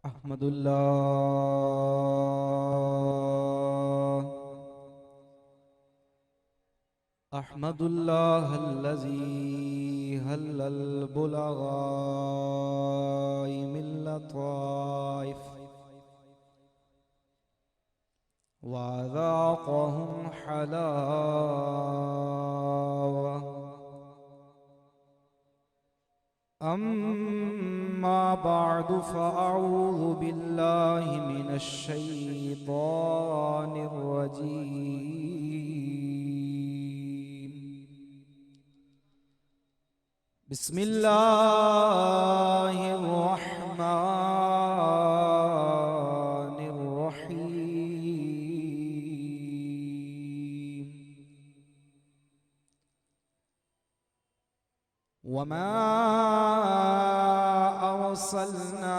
अहमदुल्लाह अल्लज़ी हल्लल बुलगाई मिल्लताइफ वज़ाक़हुम हलावा अम्मा बअदु फ़अऊज़ु बिल्लाहि मिनश शैतानिर रजीम। बिस्मिल्लाहिर रहमानिर रहीम। वमा अर्सलनाका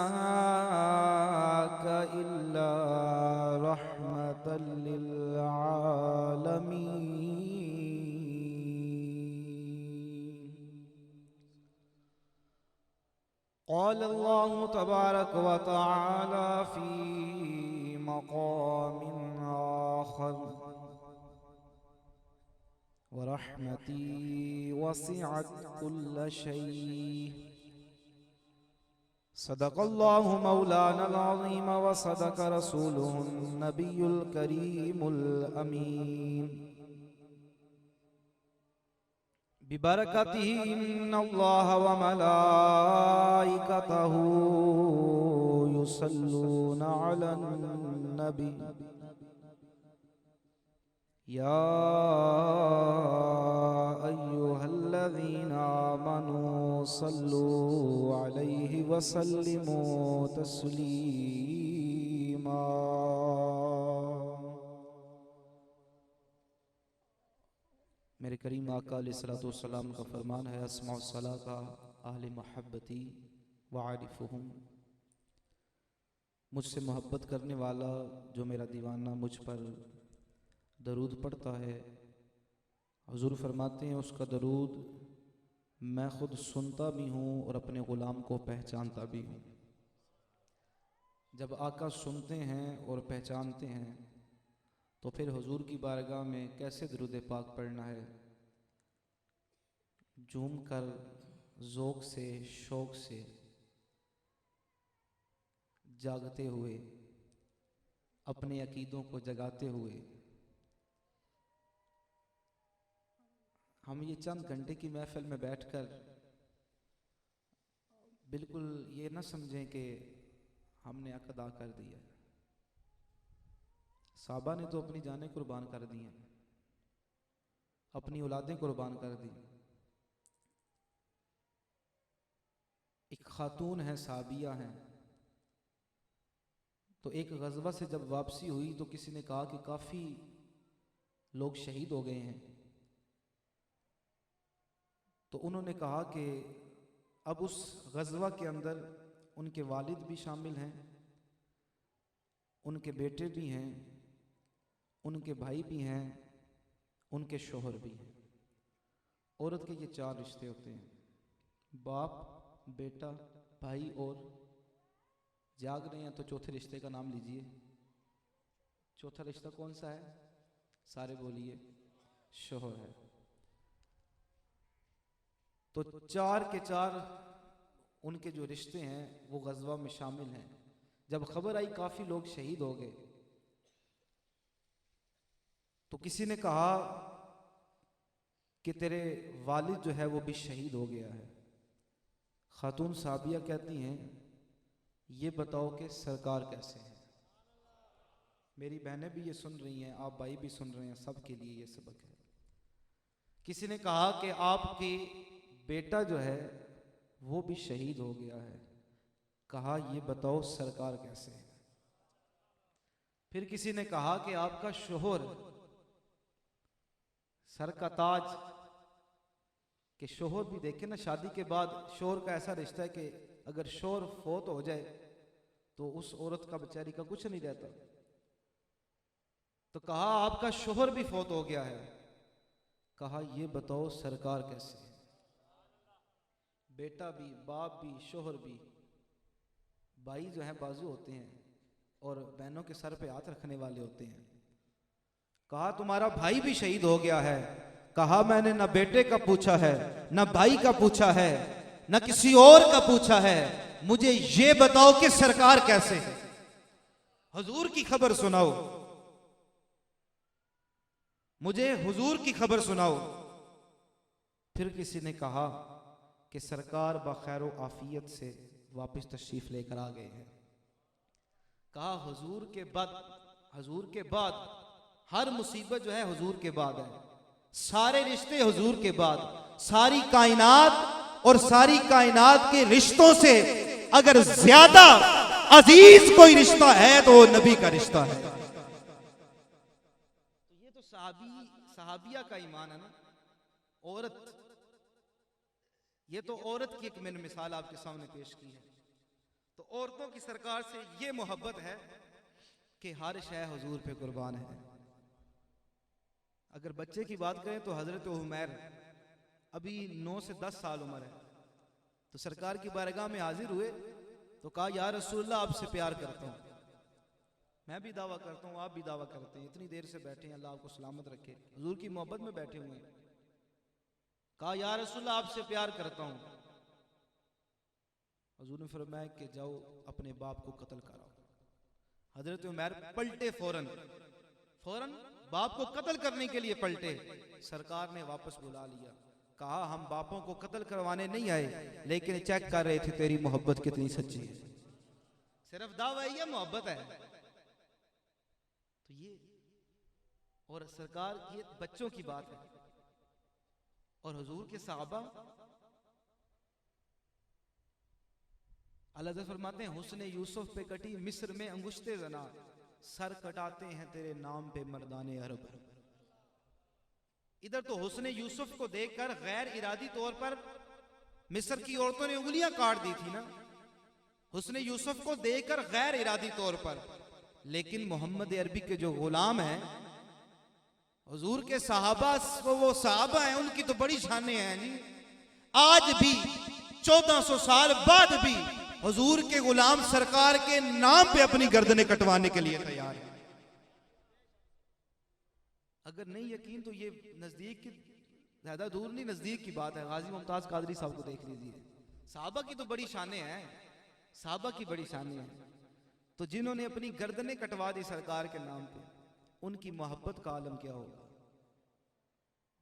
इल्ला रहमतल लिल आलमीन। क़ाल अल्लाहु तबारक व तआला फ़ी मक़ामिन आख़र वरहमती वसिअत कुल्ल शै। सदक़ल्लाहु मौलानल अज़ीम व सदक़ रसूलुहुन नबियुल करीमुल अमीन। बिबरकतिही इन्नल्लाह व मलाइकतहू युसल्लूना अलन नबी या अय्युहल्लज़ीना आमनू सल्लू अलैहि वसल्लिमू तस्लीमा। मेरे करीम आका अलैहिस्सलातु वस्सलाम का फरमान है, अस्माउ सलाता आहले महब्बती व आरिफुहुम। मुझसे मोहब्बत करने वाला जो मेरा दीवाना मुझ पर दरूद पढ़ता है, हुजूर फरमाते हैं उसका दरूद मैं खुद सुनता भी हूँ और अपने ग़ुलाम को पहचानता भी हूँ। जब आका सुनते हैं और पहचानते हैं तो फिर हुजूर की बारगाह में कैसे दरूद पाक पढ़ना है। झूम कर ज़ौक़ से शौक़ से जागते हुए अपने अकीदों को जगाते हुए हम ये चंद घंटे की महफिल में बैठकर बिल्कुल ये ना समझें कि हमने हक अदा कर दिया। साहबा ने तो अपनी जानें कुर्बान कर दी हैं, अपनी औलादें कुर्बान कर दी। एक खातून है, साबिया हैं, तो एक गज़वा से जब वापसी हुई तो किसी ने कहा कि काफ़ी लोग शहीद हो गए हैं। तो उन्होंने कहा कि अब उस गज़वा के अंदर उनके वालिद भी शामिल हैं, उनके बेटे भी हैं, उनके भाई भी हैं, उनके शोहर भी हैं। औरत के ये चार रिश्ते होते हैं, बाप, बेटा, भाई और जाग रहे हैं तो चौथे रिश्ते का नाम लीजिए। चौथा रिश्ता कौन सा है? सारे बोलिए, शोहर है। तो चार के चार उनके जो रिश्ते हैं वो गज़वा में शामिल हैं। जब खबर आई काफ़ी लोग शहीद हो गए तो किसी ने कहा कि तेरे वालिद जो है वो भी शहीद हो गया है। खातून साबिया कहती हैं, ये बताओ कि सरकार कैसे है। मेरी बहनें भी ये सुन रही हैं, आप भाई भी सुन रहे हैं, सब के लिए ये सबक है। किसी ने कहा कि आपकी बेटा जो है वो भी शहीद हो गया है। कहा ये बताओ सरकार कैसे है। फिर किसी ने कहा कि आपका शोहर सर का ताज, कि शोहर भी देखे ना, शादी के बाद शोहर का ऐसा रिश्ता है कि अगर शोहर फौत हो जाए तो उस औरत का बेचारी का कुछ नहीं रहता। तो कहा आपका शोहर भी फौत हो गया है। कहा ये बताओ सरकार कैसे है। बेटा भी, बाप भी, शोहर भी, भाई जो है बाजू होते हैं और बहनों के सर पे हाथ रखने वाले होते हैं। कहा तुम्हारा भाई भी शहीद हो गया है। कहा मैंने न बेटे का पूछा है, न भाई का पूछा है, न किसी और का पूछा है, मुझे ये बताओ कि सरकार कैसे है, हुजूर की खबर सुनाओ, मुझे हुजूर की खबर सुनाओ। फिर किसी ने कहा कि सरकार बखैर आफियत से वापस तशरीफ लेकर आ गए हैं। कहा हुजूर के बाद हर मुसीबत जो है हुजूर के बाद है, सारे रिश्ते हुजूर के बाद, सारी कायनात और सारी कायनात के रिश्तों से अगर ज्यादा अजीज कोई रिश्ता है तो वो नबी का रिश्ता है। तो ये तो सहाबिया का ईमान है ना। औरत, ये तो औरत की एक मैंने मिसाल आपके सामने पेश की है। तो औरतों की सरकार से ये मोहब्बत है कि हर शय हुजूर पे कुर्बान है। अगर बच्चे की बात करें तो हजरत उमैर अभी 9 से 10 साल उम्र है, तो सरकार की बारगाह में हाजिर हुए तो कहा या रसूलल्लाह आपसे प्यार करता हूं। मैं भी दावा करता हूं, आप भी दावा करते हैं, इतनी देर से बैठे हैं, अल्लाह आपको सलामत रखे, हुजूर की मोहब्बत में बैठे हुए हैं। कहा या रसूलल्लाह आपसे प्यार करता हूं। हुजूर ने फरमाया कि जाओ अपने बाप को कत्ल कराओ। हजरत उमैर पलटे, फौरन बाप को कत्ल करने के लिए पलटे। सरकार ने वापस बुला लिया। कहा हम बापों को कत्ल करवाने नहीं आए, लेकिन चेक कर रहे थे तेरी मोहब्बत कितनी सच्ची है। सिर्फ दावा है, ये मोहब्बत है। तो ये और सरकार, ये बच्चों की बात है। और हुजूर के सहाबा अल्लाह फरमाते हैं हुस्न यूसुफ पे कटी मिस्र में अंगुश्ते जना, सर कटाते हैं तेरे नाम पे मर्दाने अरब। इधर तो हुस्न यूसुफ को देखकर गैर इरादी तौर पर मिस्र की औरतों ने उंगलियां काट दी थी ना, हुस्न यूसुफ को देखकर गैर इरादी तौर पर। लेकिन मोहम्मद अरबी के जो गुलाम हैं, हुजूर के सहाबा, वो सहाबा हैं, उनकी तो बड़ी शानें हैं जी। आज भी 1400 साल बाद भी हुजूर के गुलाम सरकार के नाम पे अपनी गर्दनें कटवाने के लिए तैयार है। अगर नहीं यकीन तो ये नजदीक की, ज्यादा दूर नहीं, नजदीक की बात है। गाजी मुमताज कादरी साहब को देख लीजिए। सहाबा की तो बड़ी शानें हैं, सहाबा की बड़ी शानें हैं। तो जिन्होंने अपनी गर्दनें कटवा दी सरकार के नाम पे, उनकी मोहब्बत का आलम क्या होगा।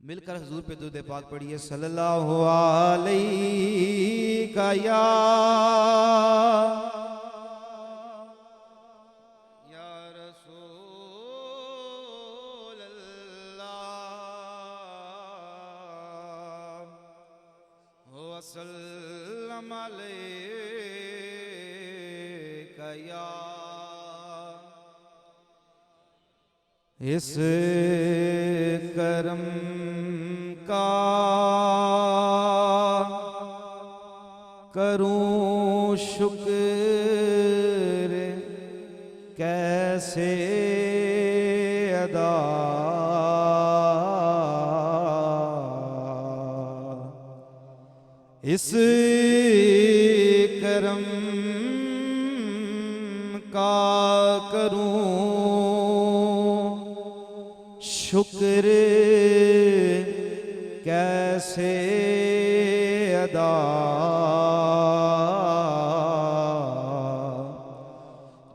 मिलकर हुजूर पे दुरूद पाक पढ़िए, सल्लल्लाहु अलैहि या रसूल अल्लाह वसल्लम अलैका या। इस करम का करूं शुक्र कैसे अदा, इस करम का करूं शुक्र कैसे अदा,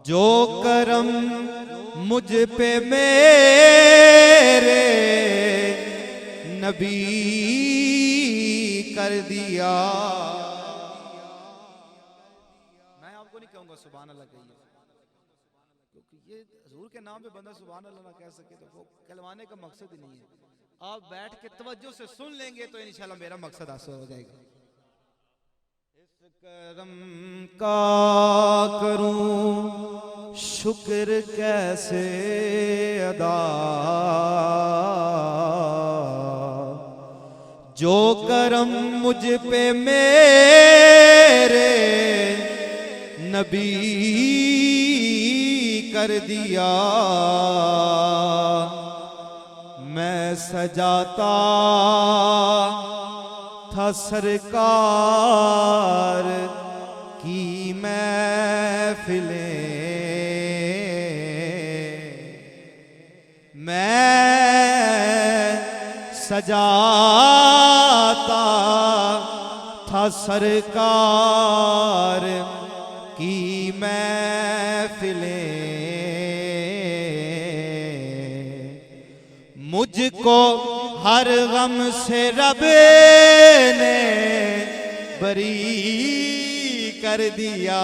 जो करम मुझ पे मेरे नबी कर दिया। मैं आपको नहीं कहूंगा सुभान अल्लाह कहिए, क्योंकि ये हुजूर के नाम पे बंदा सुभान अल्लाह ना कह सके तो वो कहलवाने का मकसद ही नहीं है। आप बैठ के तवज्जो से सुन लेंगे तो इंशाल्लाह मेरा मकसद हासिल हो जाएगा। इस करम का करूं शुक्र कैसे अदा, जो करम मुझ पे मेरे नबी कर दिया। मैं सजाता था सरकार की महफिलें मैं सजाता था सरकार की महफिलें, मुझको हर गम से रब ने बरी कर दिया।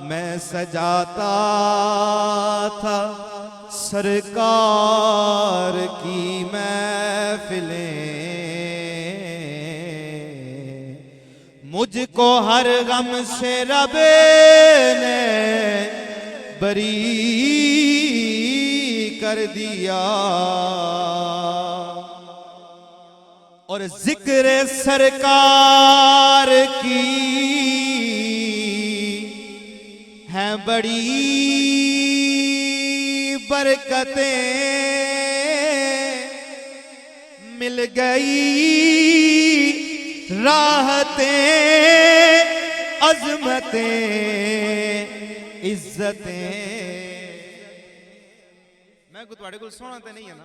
मैं सजाता था सरकार की महफिलें, मुझको हर गम से रब ने बरी कर दिया। और जिक्र सरकार की है बड़ी बरकतें, मिल गई राहतें अजमतें इज्जतें। मैं को तुहाडे कोल सोहना ते नहीं है ना,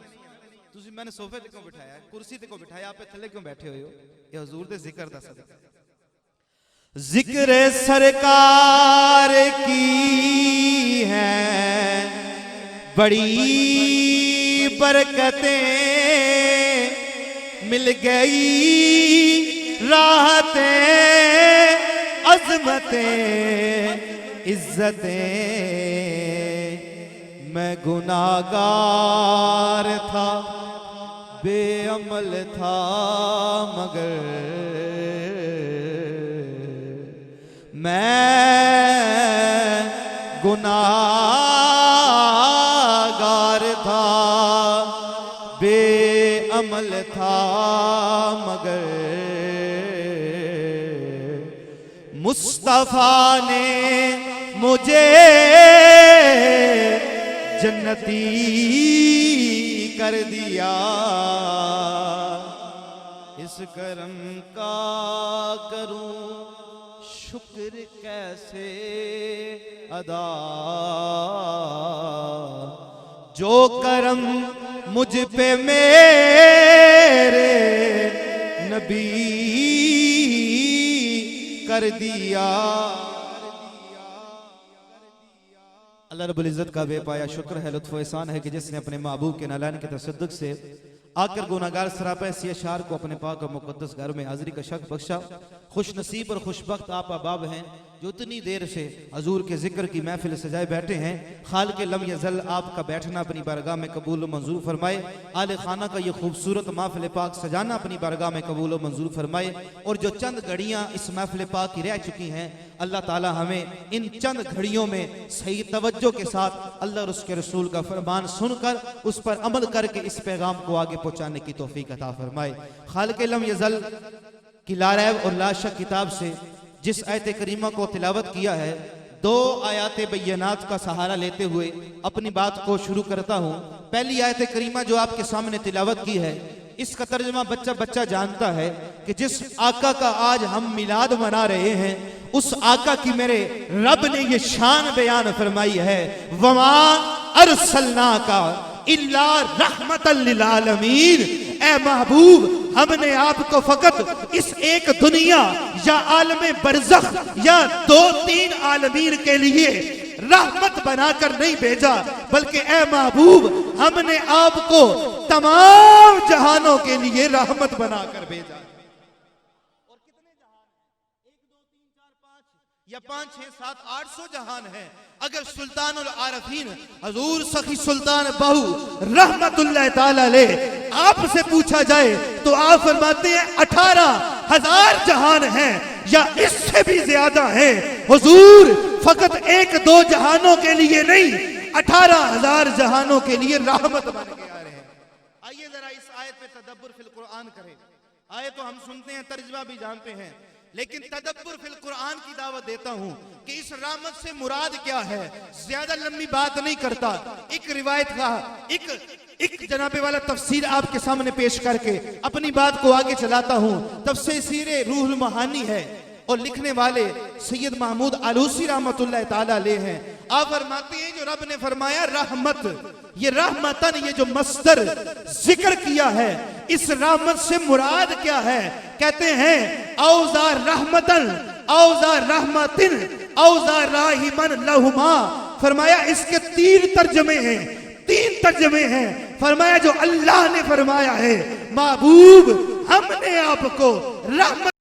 तुसी मैंने सोफे ते क्यों बिठाया, कुर्सी ते क्यों बिठाया, आप थले क्यों बैठे हुए हो? ये हुजूर दे जिक्र दा सदका। जिक्र सरकार की है बड़ी बरकतें, मिल गई राहतें अजमतें इज्जतें। मैं गुनाहगार था, बेअमल था, मगर मैं गुनाहगार था, बेअमल था, मगर मुस्तफा ने मुझे जन्नती कर दिया। इस करम का करूं शुक्र कैसे अदा, जो करम मुझ पे मेरे नबी कर दिया। अल्लाह रब्बुल इज़्ज़त का बेपाया शुक्र है, लुत्फ़ एहसान है कि जिसने अपने महबूब के नालान के तसद्दुक़ से आकर गुनाहगार सरापा ऐसी अशार को अपने पाक और मुक़द्दस घर में हाज़िरी का शक बख्शा। खुश नसीब और खुशबख्त आप अहबाब हैं जो इतनी देर से हजूर के जिक्र की महफिल सजाए बैठे हैं। खाल के लम यज़ल आपका बैठना अपनी बारगाह में कबूल व मंजूर फरमाए। आले खाना का ये खूबसूरत महफिल पाक सजाना अपनी बारगाह में कबूल व मंजूर फरमाए। और जो चंद घड़ियाँ इस महफिल पाक की रह चुकी हैं, अल्लाह ताला हमें इन चंद घड़ियों में सही तवज्जो के साथ अल्लाह और उसके रसूल का फरमान सुनकर उस पर अमल करके इस पैगाम को आगे पहुँचाने की तौफीक अता फरमाए। खाल के लम यज़ल की लारैब और लाशक किताब से जिस आयत करीमा को तिलावत किया है, दो आयात बय्यनात का सहारा लेते हुए अपनी बात को शुरू करता हूँ। पहली आयत करीमा जो आपके सामने तिलावत की है, इसका तर्जमा बच्चा बच्चा जानता है कि जिस आका का आज हम मिलाद मना रहे हैं, उस आका की मेरे रब ने ये शान बयान फरमाई है, वमा अरसलना का इल्ला रहमतल लिल आलमीन। ए महबूब, हमने आपको फकत इस एक दुनिया या आलमे बरज़ख या दो तीन आलमीन के लिए रहमत बनाकर नहीं भेजा, बल्कि ए महबूब हमने आपको तमाम जहानों के लिए रहमत बनाकर भेजा। और कितने जहान? 1 2 3 4 5 या 5 6 7 800 जहान है। अगर सुल्तानुल आरफीन हजूर सखी सुल्तान बहू रहमतुल्लाह ताला अलैह आपसे पूछा जाए तो आप फरमाते हैं 18,000 जहान हैं या इससे भी ज्यादा हैं। हुजूर फकत 1 2 जहानों के लिए नहीं, 18,000 जहानों के लिए रहमत बन के आ रहे हैं। आइए जरा इस आयत पे तदब्बुर फिल कुरान करें। आयत तो हम सुनते हैं, तर्जुमा भी जानते हैं, लेकिन तदब्बुर फिल कुरान की दावत देता हूं कि इस रहमत से मुराद क्या है। ज्यादा लंबी बात नहीं करता, एक रिवायत का एक जनाबे वाला तफसीर आपके सामने पेश करके अपनी बात को आगे चलाता हूं। तफसीर रूहुल महानी है, और लिखने वाले सैयद महमूद आलूसी रहमतुल्लाह ताला अलैह हैं। आप फरमाते हैं जो रब ने फरमाया रहमत, ये रहमतन, ये जो मस्दर जिक्र किया है, इस रहमत से मुराद क्या है? कहते हैं औज़ा रहमतन, औज़ा रहमतिन, औज़ा राहिमन लहुमा। फरमाया इसके तीन तर्जमे हैं, तीन तर्जमे हैं। फरमाया जो अल्लाह ने फरमाया है, महबूब हमने आपको रहमत